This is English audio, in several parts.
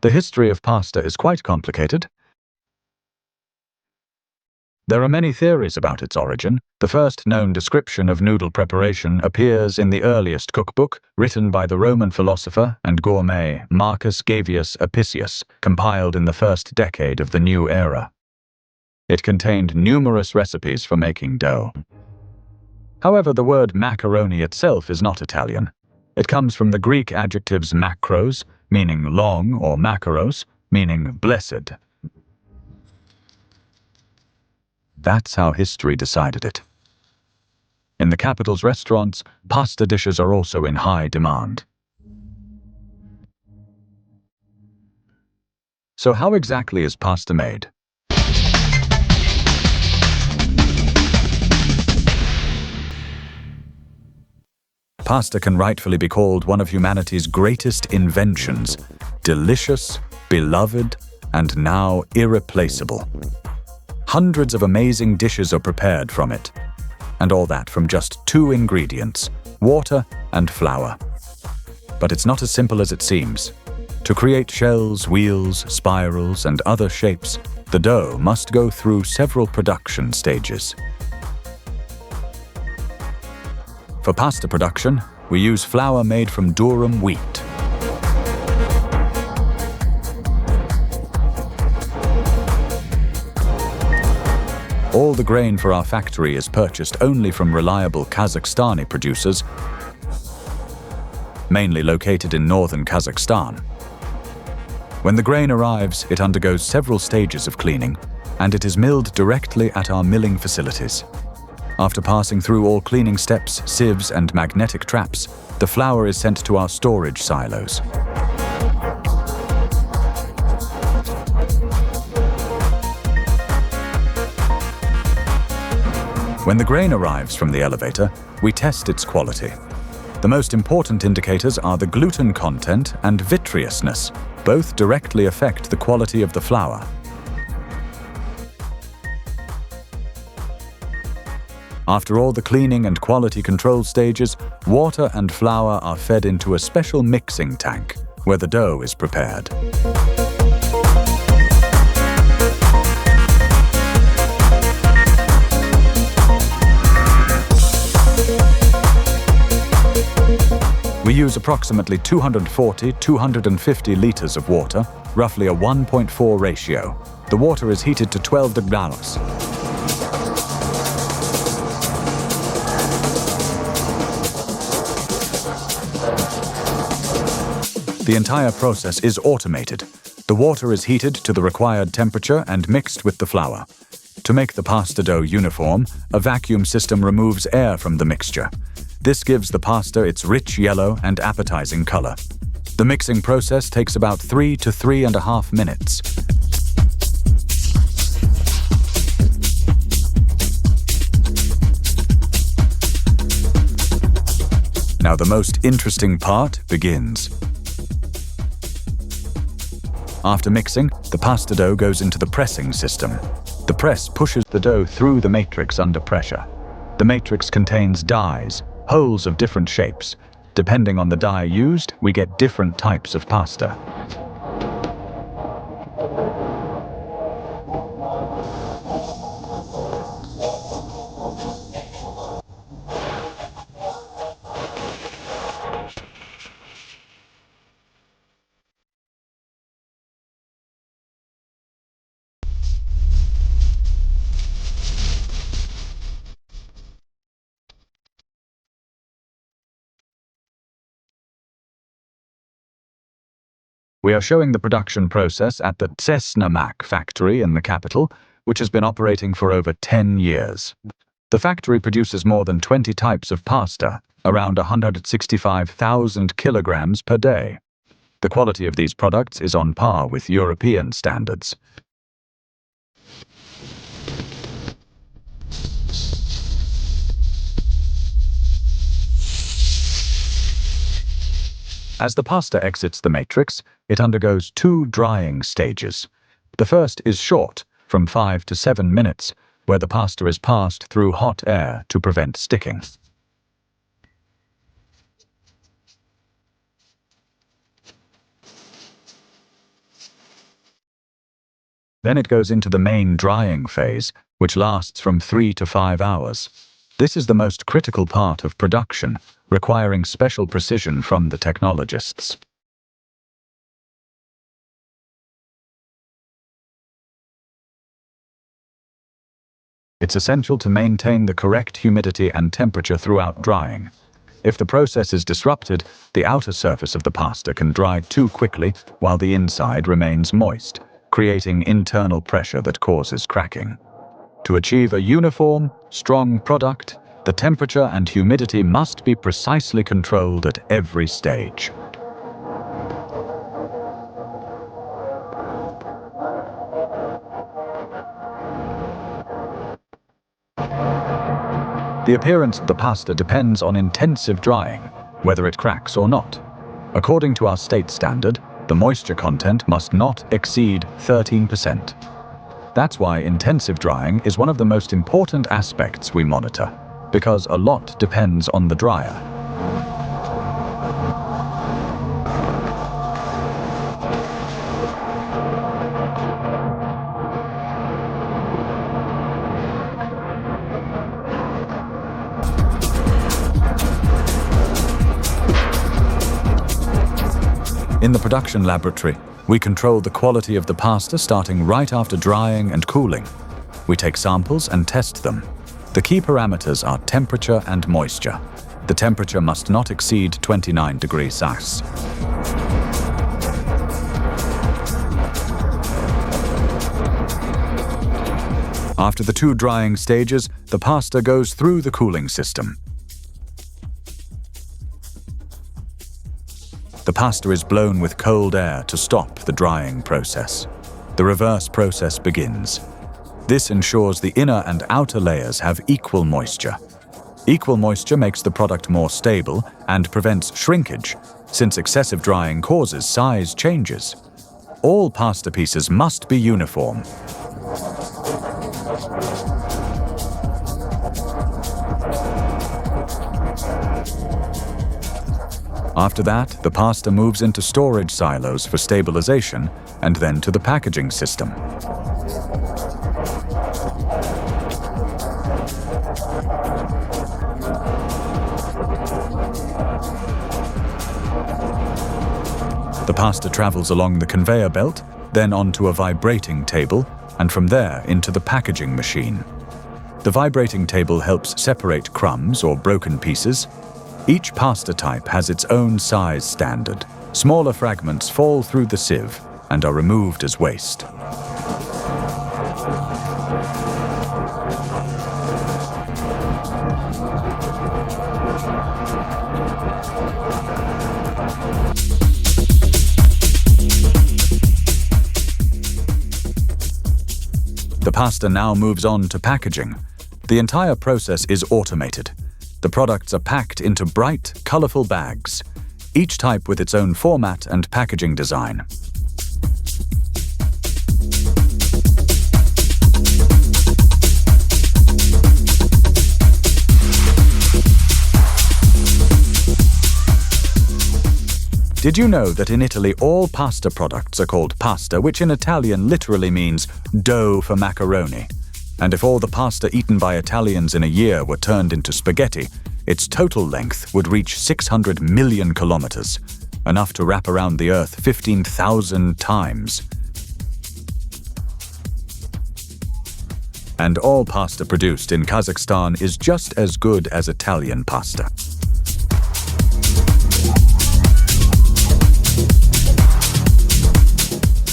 The history of pasta is quite complicated. There are many theories about its origin. The first known description of noodle preparation appears in the earliest cookbook, written by the Roman philosopher and gourmet Marcus Gavius Apicius, compiled in the first decade of the new era. It contained numerous recipes for making dough. However, the word macaroni itself is not Italian. It comes from the Greek adjectives makros, meaning long, or makaros, meaning blessed. That's how history decided it. In the capital's restaurants, pasta dishes are also in high demand. So how exactly is pasta made? Pasta can rightfully be called one of humanity's greatest inventions, delicious, beloved, and now irreplaceable. Hundreds of amazing dishes are prepared from it, and all that from just 2 ingredients, water and flour. But it's not as simple as it seems. To create shells, wheels, spirals, and other shapes, the dough must go through several production stages. For pasta production, we use flour made from durum wheat. All the grain for our factory is purchased only from reliable Kazakhstani producers, mainly located in northern Kazakhstan. When the grain arrives, it undergoes several stages of cleaning, and it is milled directly at our milling facilities. After passing through all cleaning steps, sieves, and magnetic traps, the flour is sent to our storage silos. When the grain arrives from the elevator, we test its quality. The most important indicators are the gluten content and vitreousness. Both directly affect the quality of the flour. After all the cleaning and quality control stages, water and flour are fed into a special mixing tank, where the dough is prepared. We use approximately 240–250 liters of water, roughly a 1.4 ratio. The water is heated to 12 degrees. The entire process is automated. The water is heated to the required temperature and mixed with the flour. To make the pasta dough uniform, a vacuum system removes air from the mixture. This gives the pasta its rich yellow and appetizing color. The mixing process takes about 3 to 3.5 minutes. Now the most interesting part begins. After mixing, the pasta dough goes into the pressing system. The press pushes the dough through the matrix under pressure. The matrix contains dies, holes of different shapes. Depending on the die used, we get different types of pasta. We are showing the production process at the Tsesna-Mak factory in the capital, which has been operating for over 10 years. The factory produces more than 20 types of pasta, around 165,000 kilograms per day. The quality of these products is on par with European standards. As the pasta exits the matrix, it undergoes 2 drying stages. The first is short, from 5 to 7 minutes, where the pasta is passed through hot air to prevent sticking. Then it goes into the main drying phase, which lasts from 3 to 5 hours. This is the most critical part of production, requiring special precision from the technologists. It's essential to maintain the correct humidity and temperature throughout drying. If the process is disrupted, the outer surface of the pasta can dry too quickly while the inside remains moist, creating internal pressure that causes cracking. To achieve a uniform, strong product, the temperature and humidity must be precisely controlled at every stage. The appearance of the pasta depends on intensive drying, whether it cracks or not. According to our state standard, the moisture content must not exceed 13%. That's why intensive drying is one of the most important aspects we monitor, because a lot depends on the dryer. In the production laboratory, we control the quality of the pasta starting right after drying and cooling. We take samples and test them. The key parameters are temperature and moisture. The temperature must not exceed 29 degrees Celsius. After the 2 drying stages, the pasta goes through the cooling system. The pasta is blown with cold air to stop the drying process. The reverse process begins. This ensures the inner and outer layers have equal moisture. Equal moisture makes the product more stable and prevents shrinkage, since excessive drying causes size changes. All pasta pieces must be uniform. After that, the pasta moves into storage silos for stabilization and then to the packaging system. The pasta travels along the conveyor belt, then onto a vibrating table, and from there into the packaging machine. The vibrating table helps separate crumbs or broken pieces. Each pasta type has its own size standard. Smaller fragments fall through the sieve and are removed as waste. The pasta now moves on to packaging. The entire process is automated. The products are packed into bright, colorful bags, each type with its own format and packaging design. Did you know that in Italy all pasta products are called pasta, which in Italian literally means dough for macaroni? And if all the pasta eaten by Italians in a year were turned into spaghetti, its total length would reach 600 million kilometers, enough to wrap around the Earth 15,000 times. And all pasta produced in Kazakhstan is just as good as Italian pasta.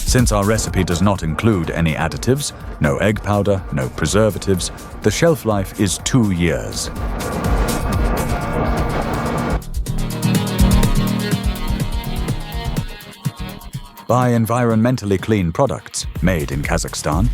Since our recipe does not include any additives, no egg powder, no preservatives, the shelf life is 2 years. Buy environmentally clean products made in Kazakhstan.